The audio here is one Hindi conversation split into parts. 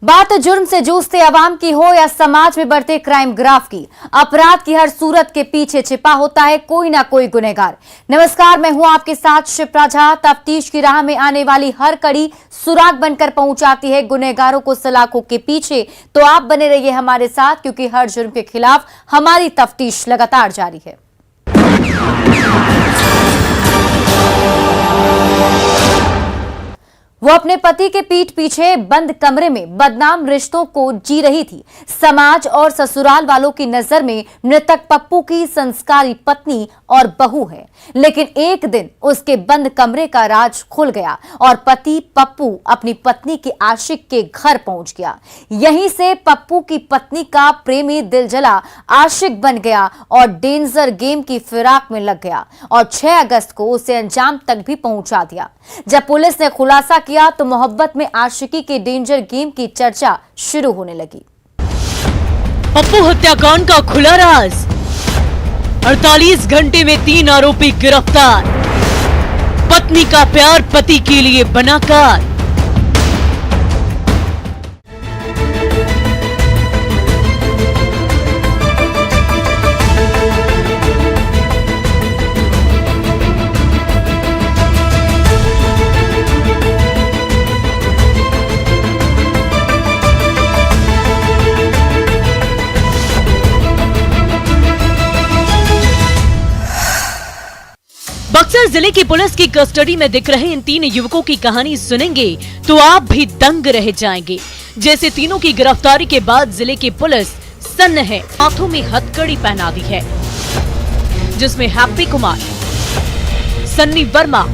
बात जुर्म से जूझते अवाम की हो या समाज में बढ़ते क्राइम ग्राफ की, अपराध की हर सूरत के पीछे छिपा होता है कोई ना कोई गुनहगार। नमस्कार, मैं हूं आपके साथ शिप्रा झा। तफ्तीश की राह में आने वाली हर कड़ी सुराग बनकर पहुंचाती है गुनहगारों को सलाखों के पीछे। तो आप बने रहिए हमारे साथ, क्योंकि हर जुर्म के खिलाफ हमारी तफ्तीश लगातार जारी है। वो अपने पति के पीठ पीछे बंद कमरे में बदनाम रिश्तों को जी रही थी। समाज और ससुराल वालों की नजर में मृतक पप्पू की संस्कारी पत्नी और बहू है, लेकिन एक दिन उसके बंद कमरे का राज खुल गया और पति पप्पू अपनी पत्नी के आशिक के घर पहुंच गया। यहीं से पप्पू की पत्नी का प्रेमी दिलजला आशिक बन गया और डेंजर गेम की फिराक में लग गया और 6 अगस्त को उसे अंजाम तक भी पहुंचा दिया। जब पुलिस ने खुलासा किया तो मोहब्बत में आशिकी के डेंजर गेम की चर्चा शुरू होने लगी। पप्पू हत्याकांड का खुला राज, 48 घंटे में 3 आरोपी गिरफ्तार, पत्नी का प्यार पति के लिए बना कार। बक्सर जिले की पुलिस की कस्टडी में दिख रहे इन 3 युवकों की कहानी सुनेंगे तो आप भी दंग रह जाएंगे। जैसे तीनों की गिरफ्तारी के बाद जिले की पुलिस सन्न है, हाथों में हथकड़ी पहना दी है, जिसमें हैप्पी कुमार, सन्नी वर्मा,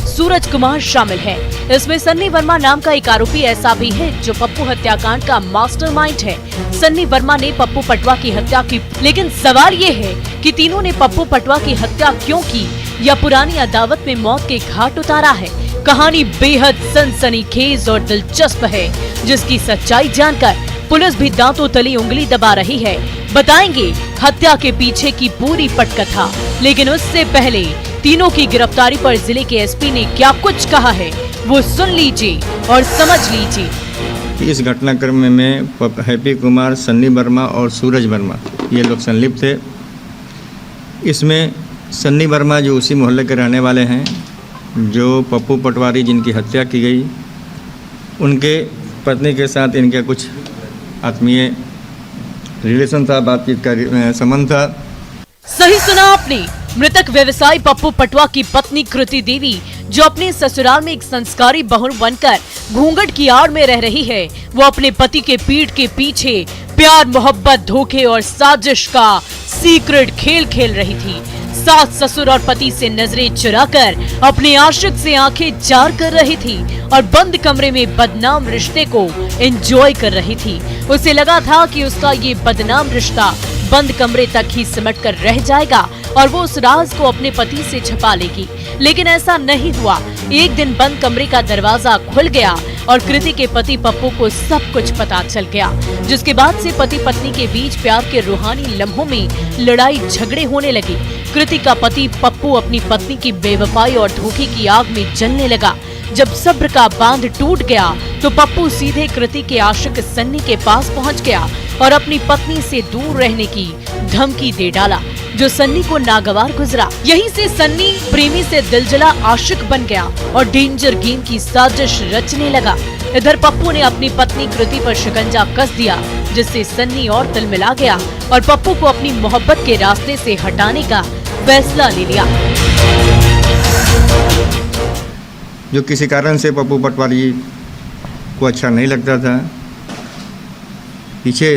सूरज कुमार शामिल है। इसमें सन्नी वर्मा नाम का एक आरोपी ऐसा भी है जो पप्पू हत्याकांड का मास्टरमाइंड है। सन्नी वर्मा ने पप्पू पटवा की हत्या की, लेकिन सवाल ये है कि तीनों ने पप्पू पटवा की हत्या क्यों की या पुरानी अदावत में मौत के घाट उतारा है। कहानी बेहद सनसनीखेज और दिलचस्प है, जिसकी सच्चाई जानकर पुलिस भी दांतों तली उंगली दबा रही है। बताएंगे हत्या के पीछे की पूरी पटकथा, लेकिन उससे पहले तीनों की गिरफ्तारी पर जिले के एसपी ने क्या कुछ कहा है वो सुन लीजिए और समझ लीजिए। इस घटनाक्रम में हैप्पी कुमार, सन्नी वर्मा और सूरज वर्मा ये लोग संलिप्त थे। इसमें सन्नी वर्मा जो उसी मोहल्ले के रहने वाले हैं, जो पप्पू पटवारी जिनकी हत्या की गई, उनके पत्नी के साथ इनका कुछ आत्मीय रिलेशन था, बातचीत का संबंध था। सही सुना आपने। मृतक व्यवसायी पप्पू पटवा की पत्नी कृति देवी, जो अपने ससुराल में एक संस्कारी बहू बनकर घूंघट की आड़ में रह रही है, वो अपने पति के पीठ के पीछे प्यार, मोहब्बत, धोखे और साजिश का सीक्रेट खेल खेल रही थी। सास, ससुर और पति से नजरें चुराकर अपने आशिक से आंखें जार कर रही थी और बंद कमरे में बदनाम रिश्ते को एंजॉय कर रही थी। उसे लगा था कि उसका ये बदनाम रिश्ता बंद कमरे तक ही सिमट कर रह जाएगा और वो उस राज को अपने पति से छिपा लेगी, लेकिन ऐसा नहीं हुआ। एक दिन बंद कमरे का दरवाजा खुल गया और कृति के पति पप्पू को सब कुछ पता चल गया, जिसके बाद से पति पत्नी के बीच प्यार के रूहानी लम्हों में लड़ाई झगड़े होने लगे। कृति का पति पप्पू अपनी पत्नी की बेवफाई और धोखे की आग में जलने लगा। जब सब्र का बांध टूट गया तो पप्पू सीधे कृति के आशिक सन्नी के पास पहुंच गया और अपनी पत्नी से दूर रहने की धमकी दे डाला, जो सन्नी को नागवार गुजरा। यहीं से सन्नी प्रेमी से दिलजला आशिक बन गया और डेंजर गेम की साजिश रचने लगा। इधर पप्पू ने अपनी पत्नी कृति पर शिकंजा कस दिया, जिससे सन्नी और तिलमिला गया और पप्पू को अपनी मोहब्बत के रास्ते से हटाने का फैसला ले लिया। जो किसी कारण से पप्पू पटवारी को अच्छा नहीं लगता था। पीछे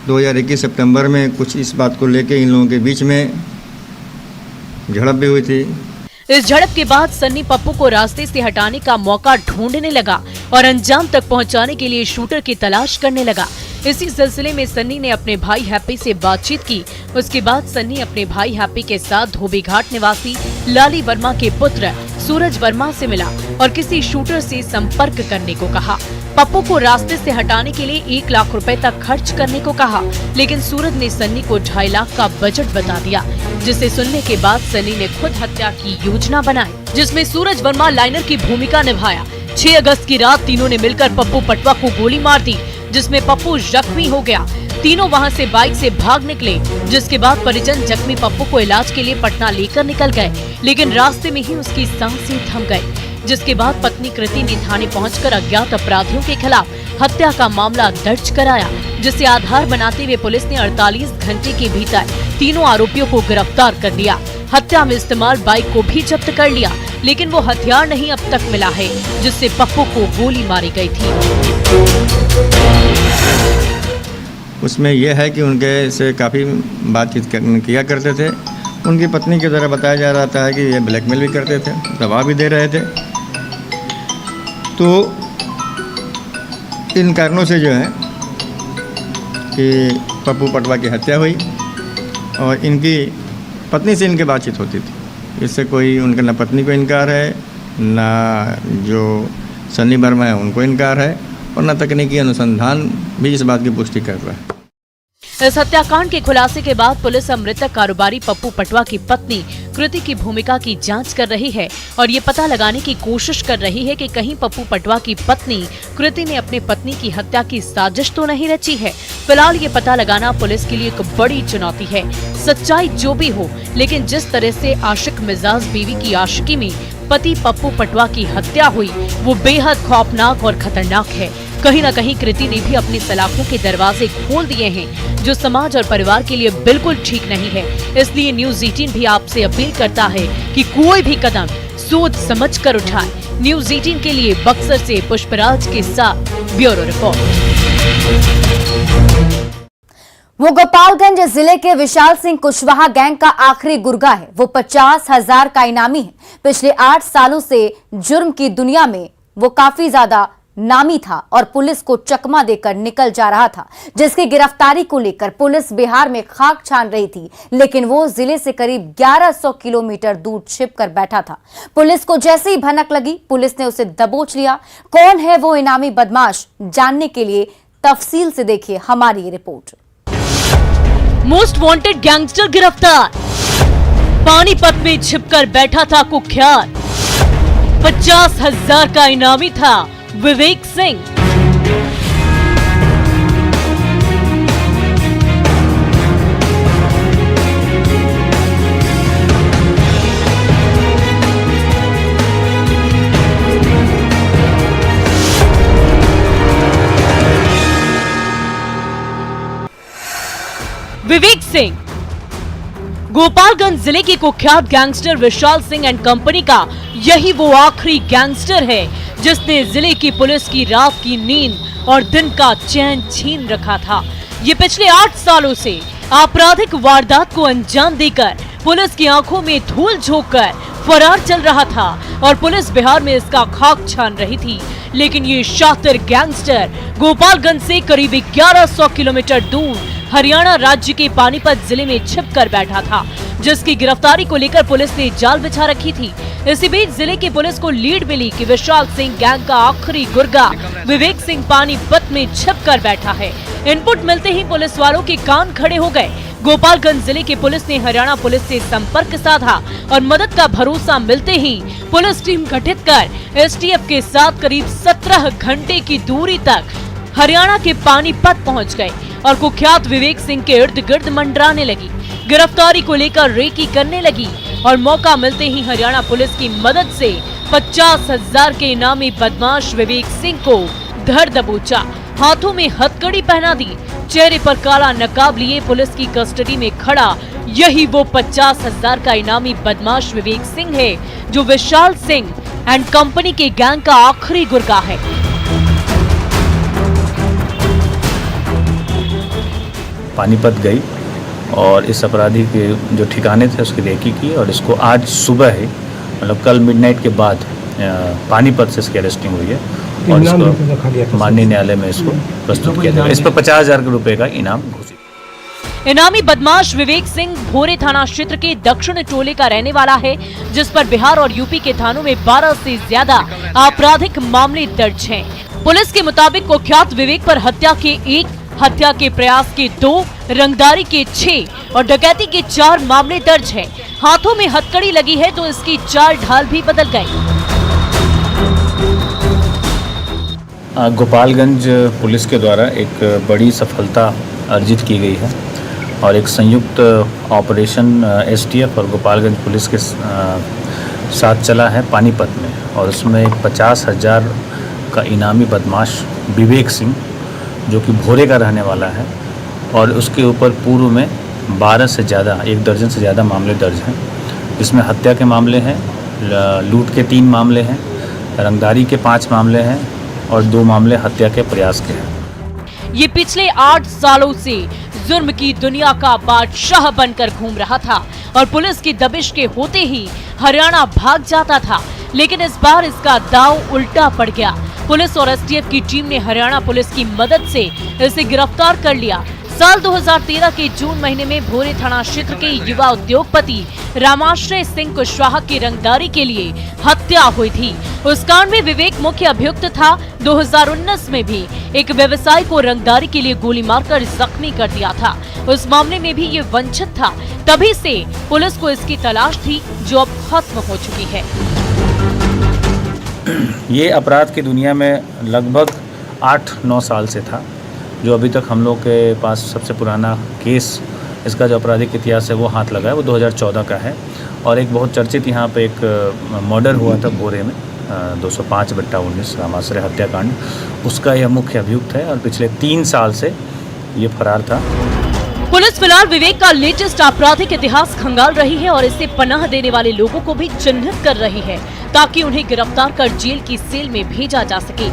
2021 सितंबर में कुछ इस बात को लेके इन लोगों के बीच में झड़प भी हुई थी। इस झड़प के बाद सन्नी पप्पू को रास्ते से हटाने का मौका ढूंढने लगा और अंजाम तक पहुंचाने के लिए शूटर की तलाश करने लगा। इसी सिलसिले में सन्नी ने अपने भाई हैप्पी से बातचीत की। उसके बाद सन्नी अपने भाई हैप्पी के साथ धोबीघाट निवासी लाली वर्मा के पुत्र सूरज वर्मा से मिला और किसी शूटर से संपर्क करने को कहा। पप्पू को रास्ते से हटाने के लिए 1 लाख रुपए तक खर्च करने को कहा, लेकिन सूरज ने सन्नी को 2.5 लाख का बजट बता दिया, जिसे सुनने के बाद सन्नी ने खुद हत्या की योजना बनाई, जिसमें सूरज वर्मा लाइनर की भूमिका निभाया। 6 अगस्त की रात तीनों ने मिलकर पप्पू पटवा को गोली मार दी, जिसमें पप्पू जख्मी हो गया। तीनों वहां से बाइक से भाग निकले, जिसके बाद परिजन जख्मी पप्पू को इलाज के लिए पटना लेकर निकल गए, लेकिन रास्ते में ही उसकी सांसें थम गई। जिसके बाद पत्नी कृति ने थाने पहुंचकर अज्ञात अपराधियों के खिलाफ हत्या का मामला दर्ज कराया, जिसे आधार बनाते हुए पुलिस ने 48 घंटे के भीतर तीनों आरोपियों को गिरफ्तार कर लिया। हत्या में इस्तेमाल बाइक को भी जब्त कर लिया, लेकिन वो हथियार नहीं अब तक मिला है जिससे पप्पू को गोली मारी गई थी। उसमें यह है कि उनके से काफ़ी बातचीत किया करते थे। उनकी पत्नी के द्वारा बताया जा रहा था कि ये ब्लैकमेल भी करते थे, दबाव भी दे रहे थे। तो इन कारणों से जो है कि पप्पू पटवा की हत्या हुई और इनकी पत्नी से इनकी बातचीत होती थी। इससे कोई उनका न पत्नी को इनकार है, न जो सन्नी वर्मा है उनको इनकार है, और न तकनीकी अनुसंधान भी इस बात की पुष्टि कर रहा है। इस हत्याकांड के खुलासे के बाद पुलिस मृतक कारोबारी पप्पू पटवा की पत्नी कृति की भूमिका की जांच कर रही है और ये पता लगाने की कोशिश कर रही है कि कहीं पप्पू पटवा की पत्नी कृति ने अपने पत्नी की हत्या की साजिश तो नहीं रची है। फिलहाल ये पता लगाना पुलिस के लिए एक बड़ी चुनौती है। सच्चाई जो भी हो, लेकिन जिस तरह से आशिक मिजाज बीवी की आशिकी में पति पप्पू पटवा की हत्या हुई, वो बेहद खौफनाक और खतरनाक है। कहीं न कहीं कृति ने भी अपनी सलाखों के दरवाजे खोल दिए हैं, जो समाज और परिवार के लिए बिल्कुल ठीक नहीं है। इसलिए न्यूज 18 भी आपसे अपील करता है कि कोई भी कदम सोच समझ कर उठाए। न्यूज 18 के लिए बक्सर से पुष्पराज के साथ ब्यूरो रिपोर्ट। वो गोपालगंज जिले के विशाल सिंह कुशवाहा गैंग का आखिरी गुर्गा है। वो 50,000 का इनामी है। पिछले 8 सालों से जुर्म की दुनिया में वो काफी ज्यादा नामी था और पुलिस को चकमा देकर निकल जा रहा था, जिसकी गिरफ्तारी को लेकर पुलिस बिहार में खाक छान रही थी, लेकिन वो जिले से करीब 1100 किलोमीटर दूर छिपकर बैठा था। पुलिस को जैसे ही भनक लगी, पुलिस ने उसे दबोच लिया। कौन है वो इनामी बदमाश, जानने के लिए तफसील से देखिए हमारी ये रिपोर्ट। मोस्ट वांटेड गैंगस्टर गिरफ्तार, पानीपत में छिपकर बैठा था कुख्यात, 50,000 का इनामी था विवेक सिंह। विवेक सिंह गोपालगंज जिले के कुख्यात gangster Vishal Singh and company का यही वो आखिरी गैंगस्टर है जिसने जिले की पुलिस की रात की नींद और दिन का चैन छीन रखा था। ये पिछले 8 सालों से आपराधिक वारदात को अंजाम देकर पुलिस की आंखों में धूल झोंककर फरार चल रहा था और पुलिस बिहार में इसका खाक छान रही थी। लेकिन ये शातिर गैंगस्टर गोपालगंज से करीब 1100 किलोमीटर दूर हरियाणा राज्य के पानीपत जिले में छिपकर बैठा था, जिसकी गिरफ्तारी को लेकर पुलिस ने जाल बिछा रखी थी। इसी बीच जिले की पुलिस को लीड मिली कि विशाल सिंह गैंग का आखिरी गुर्गा विवेक सिंह पानीपत में छिपकर बैठा है। इनपुट मिलते ही पुलिस वालों के कान खड़े हो गए। गोपालगंज जिले की पुलिस ने हरियाणा पुलिस से संपर्क साधा और मदद का भरोसा मिलते ही पुलिस टीम गठित कर एसटीएफ के साथ करीब 17 घंटे की दूरी तक हरियाणा के पानीपत पहुंच गए और कुख्यात विवेक सिंह के इर्द गिर्द मंडराने लगी। गिरफ्तारी को लेकर रेकी करने लगी और मौका मिलते ही हरियाणा पुलिस की मदद से 50,000 के इनामी बदमाश विवेक सिंह को धर दबोचा, हाथों में हथकड़ी पहना दी, चेहरे पर काला नकाब लिए पुलिस की कस्टडी में खड़ा यही वो 50,000 का इनामी बदमाश विवेक सिंह है जो विशाल सिंह एंड कंपनी के गैंग का आखिरी गुर्गा है। पानीपत गई और इस अपराधी के जो ठिकाने थे उसकी रेकी की और इसको आज सुबह ही मतलब कल मिडनाइट के बाद पानीपत से इसकी अरेस्टिंग हुई है और इसको माननीय न्यायालय में इसको प्रस्तुत किया जाएगा। इस पर 50,000 रुपए का इनाम घोषित। इनामी बदमाश विवेक सिंह भोरे थाना क्षेत्र के दक्षिण टोले का रहने वाला है, जिस पर बिहार और यूपी के थानों में 12 से ज्यादा आपराधिक मामले दर्ज हैं। पुलिस के मुताबिक कुख्यात विवेक पर हत्या के 1, हत्या के प्रयास के 2, रंगदारी के 6 और डकैती के 4 मामले दर्ज हैं। हाथों में हथकड़ी लगी है तो इसकी चाल ढाल भी बदल गई। गोपालगंज पुलिस के द्वारा एक बड़ी सफलता अर्जित की गई है और एक संयुक्त ऑपरेशन एसटीएफ और गोपालगंज पुलिस के साथ चला है पानीपत में, और उसमें 50,000 का इनामी बदमाश विवेक सिंह जो कि भोरे का रहने वाला है, और उसके ऊपर पूर्व में 12 से ज़्यादा, 1 दर्जन से ज़्यादा मामले दर्ज हैं, जिसमें हत्या के मामले हैं, लूट के 3 मामले हैं, रंगदारी के 5 मामले हैं और 2 मामले हत्या के प्रयास के हैं। ये पिछले 8 सालों से जुर्म की दुनिया का बादशाह बनकर घूम रहा था और पुलिस की दबिश के होते ही हरियाणा भाग जाता था, लेकिन इस बार इसका दांव उल्टा पड़ गया। पुलिस और एसटीएफ की टीम ने हरियाणा पुलिस की मदद से इसे गिरफ्तार कर लिया। साल 2013 के जून महीने में भोरे थाना क्षेत्र के युवा उद्योगपति रामाश्रय सिंह कुशवाहा की रंगदारी के लिए हत्या हुई थी। उस कांड में विवेक मुख्य अभियुक्त था। 2019 में भी एक व्यवसायी को रंगदारी के लिए गोली मारकर जख्मी कर दिया था। उस मामले में भी ये वंचित था। तभी से पुलिस को इसकी तलाश थी, जो अब खत्म हो चुकी है। ये अपराध की दुनिया में लगभग 8-9 साल से था, जो अभी तक हम लोग के पास सबसे पुराना केस, इसका जो आपराधिक इतिहास है वो हाथ लगा है, वो 2014 का है। और एक बहुत चर्चित यहाँ पे एक मर्डर हुआ था भोरे में 205/19 रामाश्रय हत्याकांड, उसका यह मुख्य अभियुक्त है और पिछले 3 साल से ये फरार था। पुलिस फिलहाल विवेक का लेटेस्ट आपराधिक इतिहास खंगाल रही है और इसे पनाह देने वाले लोगों को भी चिन्हित कर रही है, ताकि उन्हें गिरफ्तार कर जेल की सेल में भेजा जा सके।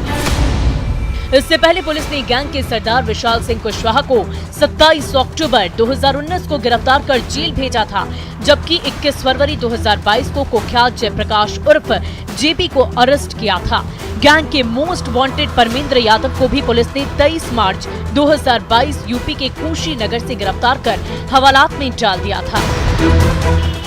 इससे पहले पुलिस ने गैंग के सरदार विशाल सिंह कुशवाहा को 27 अक्टूबर 2019 को गिरफ्तार कर जेल भेजा था, जबकि 21 फरवरी 2022 को कुख्यात जयप्रकाश उर्फ जेपी को अरेस्ट किया था। गैंग के मोस्ट वांटेड परमेंद्र यादव को भी पुलिस ने 23 मार्च 2022 यूपी के कुशीनगर से गिरफ्तार कर हवालात में डाल दिया था।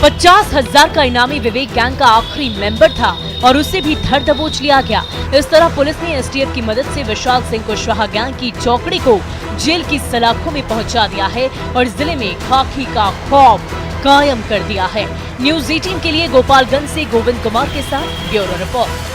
50,000 का इनामी विवेक गैंग का आखिरी मेंबर था और उसे भी धर दबोच लिया गया। इस तरह पुलिस ने एसटीएफ की मदद से विशाल सिंह कुशवाहा गैंग की चौकड़ी को जेल की सलाखों में पहुंचा दिया है और जिले में खाकी का खौफ कायम कर दिया है। न्यूज़ 18 के लिए गोपालगंज से गोविंद कुमार के साथ ब्यूरो रिपोर्ट।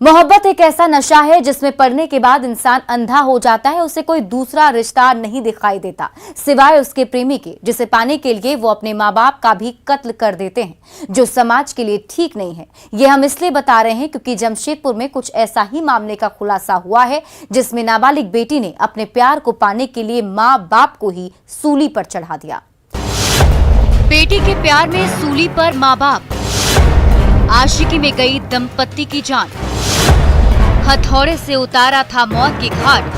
मोहब्बत एक ऐसा नशा है जिसमें पड़ने के बाद इंसान अंधा हो जाता है। उसे कोई दूसरा रिश्ता नहीं दिखाई देता सिवाय उसके प्रेमी के, जिसे पाने के लिए वो अपने माँ बाप का भी कत्ल कर देते हैं, जो समाज के लिए ठीक नहीं है। ये हम इसलिए बता रहे हैं क्योंकि जमशेदपुर में कुछ ऐसा ही मामले का खुलासा हुआ है, जिसमें नाबालिग बेटी ने अपने प्यार को पाने के लिए माँ बाप को ही सूली पर चढ़ा दिया। बेटी के प्यार में सूली पर माँ बाप, आशिकी में गई दंपत्ति की जान, हथौड़े से उतारा था मौत की घाट,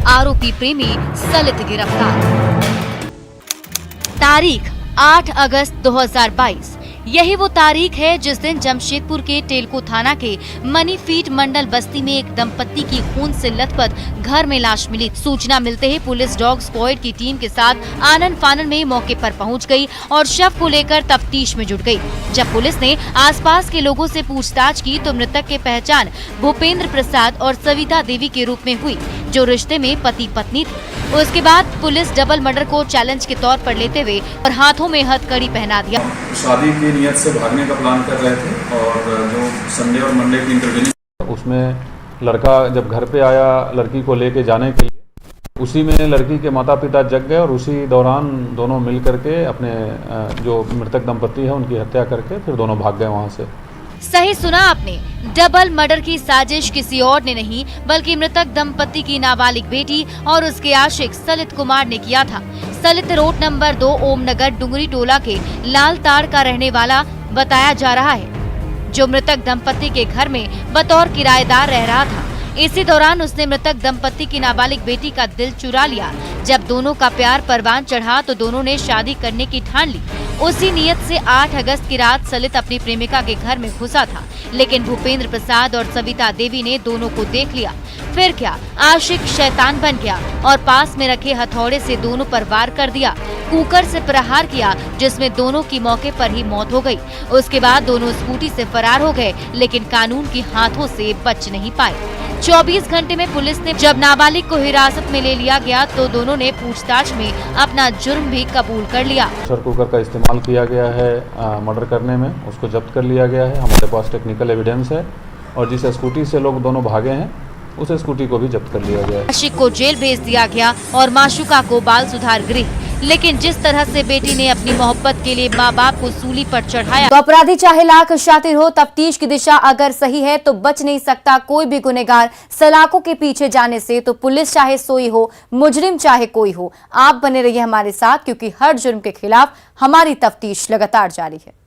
आरोपी प्रेमी सलित गिरफ्तार। तारीख 8 अगस्त 2022। यही वो तारीख है जिस दिन जमशेदपुर के टेलको थाना के मनीफीट मंडल बस्ती में एक दंपत्ति की खून से लथपथ घर में लाश मिली। सूचना मिलते ही पुलिस डॉग स्क्वाड की टीम के साथ आनन फानन में मौके पर पहुंच गई और शव को लेकर तफ्तीश में जुट गई। जब पुलिस ने आसपास के लोगों से पूछताछ की तो मृतक की पहचान भूपेंद्र प्रसाद और सविता देवी के रूप में हुई, जो रिश्ते में पति पत्नी थे। उसके बाद पुलिस डबल मर्डर को चैलेंज के तौर पर लेते हुए और हाथों में हथकड़ी पहना दिया। शादी की नियत से भागने का प्लान कर रहे थे और जो संडे और मंडे की इंटरव्यू, उसमें लड़का जब घर पे आया लड़की को लेके जाने के लिए, उसी में लड़की के माता पिता जग गए और उसी दौरान दोनों मिल करके अपने जो मृतक दंपत्ति है उनकी हत्या करके फिर दोनों भाग गए वहाँ से। सही सुना आपने, डबल मर्डर की साजिश किसी और ने नहीं बल्कि मृतक दंपत्ति की नाबालिग बेटी और उसके आशिक सलित कुमार ने किया था। सलित रोड नंबर 2 ओमनगर डुंगरी टोला के लाल ताड़ का रहने वाला बताया जा रहा है, जो मृतक दंपत्ति के घर में बतौर किराएदार रह रहा था। इसी दौरान उसने मृतक दंपत्ति की नाबालिग बेटी का दिल चुरा लिया। जब दोनों का प्यार परवान चढ़ा तो दोनों ने शादी करने की ठान ली। उसी नियत से 8 अगस्त की रात सलित अपनी प्रेमिका के घर में घुसा था, लेकिन भूपेंद्र प्रसाद और सविता देवी ने दोनों को देख लिया। फिर क्या, आशिक शैतान बन गया और पास में रखे हथौड़े से दोनों पर वार कर दिया। कुकर से प्रहार किया, जिसमें दोनों की मौके पर ही मौत हो गई। उसके बाद दोनों स्कूटी से फरार हो गए, लेकिन कानून के हाथों से बच नहीं पाए। 24 घंटे में पुलिस ने जब नाबालिग को हिरासत में ले लिया गया तो दोनों ने पूछताछ में अपना जुर्म भी कबूल कर लिया। प्रेशर कुकर का इस्तेमाल किया गया है मर्डर करने में, उसको जब्त कर लिया गया है। हमारे पास टेक्निकल एविडेंस है और जिस स्कूटी से लोग दोनों भागे हैं उस स्कूटी को भी जब्त कर लिया गया है। आशिक को जेल भेज दिया गया और माशुका को बाल सुधार गृह। लेकिन जिस तरह से बेटी ने अपनी मोहब्बत के लिए माँ बाप को सूली पर चढ़ाया, तो अपराधी चाहे लाख शातिर हो, तफ्तीश की दिशा अगर सही है तो बच नहीं सकता कोई भी गुनहगार सलाखों के पीछे जाने से। तो पुलिस चाहे सोई हो, मुजरिम चाहे कोई हो, आप बने रहिए हमारे साथ, क्योंकि हर जुर्म के खिलाफ हमारी तफ्तीश लगातार जारी है।